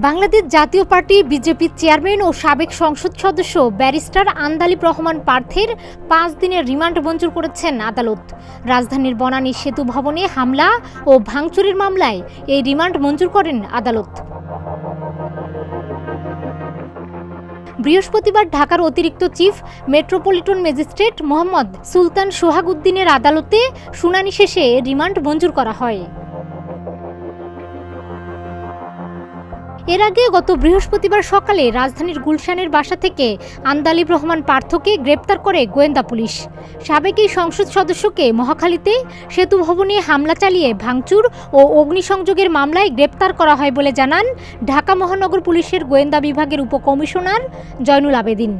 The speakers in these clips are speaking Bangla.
বাংলাদেশ জাতীয় পার্টি বিজেপির চেয়ারম্যান ও সাবেক সংসদ সদস্য ব্যারিস্টার আন্দালিব রহমান পার্থের 5 দিনের রিমান্ড মঞ্জুর করেছেন আদালত। রাজধানীর বনানী সেতু ভবনে হামলা ও ভাঙচুরের মামলায় এই রিমান্ড মঞ্জুর করেন আদালত। বৃহস্পতিবার ঢাকার অতিরিক্ত চিফ মেট্রোপলিটন ম্যাজিস্ট্রেট মোহাম্মদ সুলতান সোহাগ উদ্দিনের আদালতে শুনানি শেষে রিমান্ড মঞ্জুর করা হয়। এর আগে গত বৃহস্পতিবার সকালে রাজধানীর গুলশানের বাসা থেকে আন্দালিব রহমান পার্থকে গ্রেপ্তার করে গোয়েন্দা পুলিশ। সাবেক এই সংসদ সদস্যকে মহাখালীতে সেতু ভবনে হামলা চালিয়ে ভাঙচুর ও অগ্নিসংযোগের মামলায় গ্রেপ্তার করা হয় বলে জানান ঢাকা মহানগর পুলিশের গোয়েন্দা বিভাগের উপকমিশনার জয়নুল আবেদিন।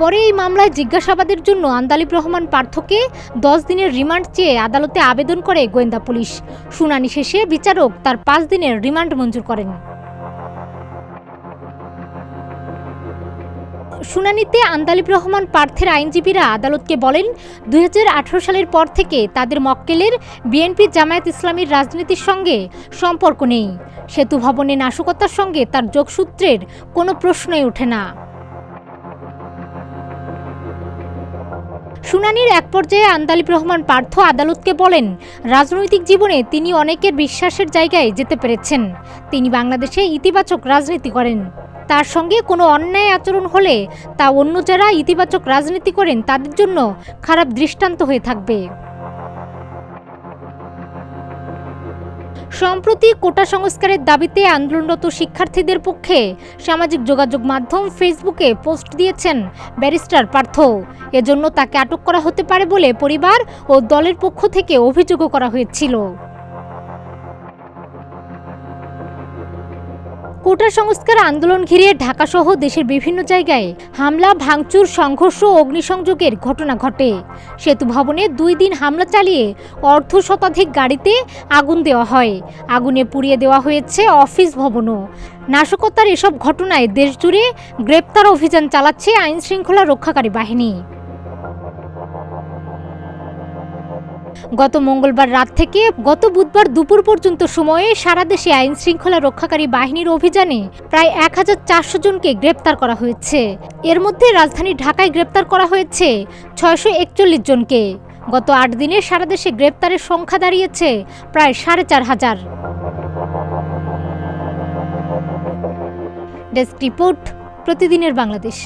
পরে এই মামলায় জিজ্ঞাসাবাদের জন্য আন্দালিব রহমান পার্থকে 10 দিনের রিমান্ড চেয়ে আদালতে আবেদন করে গোয়েন্দা পুলিশ। শুনানি শেষে বিচারক তার 5 দিনের রিমান্ড মঞ্জুর করেন। শুনানিতে আন্দালিব রহমান পার্থের আইনজীবীরা আদালতকে বলেন, 2018 সালের পর থেকে তাদের মক্কেলের বিএনপি জামায়াত ইসলামীর রাজনীতির সঙ্গে সম্পর্ক নেই। সেতু ভবনে নাশকতার সঙ্গে তার যোগসূত্রের কোনো প্রশ্নই ওঠে না। শুনানির এক পর্যায়ে আন্দালিব রহমান পার্থ আদালতকে বলেন, রাজনৈতিক জীবনে তিনি অনেকের বিশ্বাসের জায়গায় যেতে পেরেছেন। তিনি বাংলাদেশে ইতিবাচক রাজনীতি করেন। তার সঙ্গে কোনো অন্যায় আচরণ হলে তা অন্য যারা ইতিবাচক রাজনীতি করেন তাদের জন্য খারাপ দৃষ্টান্ত হয়ে থাকবে। সম্প্রতি কোটা সংস্কারের দাবিতে আন্দোলনরত শিক্ষার্থীদের পক্ষে সামাজিক যোগাযোগ মাধ্যম ফেসবুকে পোস্ট দিয়েছেন ব্যারিস্টার পার্থ। এজন্য তাকে আটক করা হতে পারে বলে পরিবার ও দলের পক্ষ থেকে অভিযোগও করা হয়েছিল। কোটা সংস্কার আন্দোলন ঘিরে ঢাকাসহ দেশের বিভিন্ন জায়গায় হামলা, ভাঙচুর, সংঘর্ষ ও অগ্নিসংযোগের ঘটনা ঘটে। সেতু ভবনে 2 দিন হামলা চালিয়ে অর্ধশতাধিক গাড়িতে আগুন দেওয়া হয়। আগুনে পুড়িয়ে দেওয়া হয়েছে অফিস ভবনও। নাশকতার এসব ঘটনায় দেশজুড়ে গ্রেপ্তার অভিযান চালাচ্ছে আইনশৃঙ্খলা রক্ষাকারী বাহিনী। গত মঙ্গলবার রাত থেকে গত বুধবার দুপুর পর্যন্ত সময়ে সারা দেশে আইনশৃঙ্খলা রক্ষাকারী বাহিনীর অভিযানে প্রায় 1400 জনকে গ্রেপ্তার করা হয়েছে। এর মধ্যে রাজধানী ঢাকায় গ্রেপ্তার করা হয়েছে 641 জনকে। গত 8 দিনে সারা দেশে গ্রেপ্তারের সংখ্যা দাঁড়িয়েছে প্রায় 4500। ডেস্ক রিপোর্ট, প্রতিদিনের বাংলাদেশ।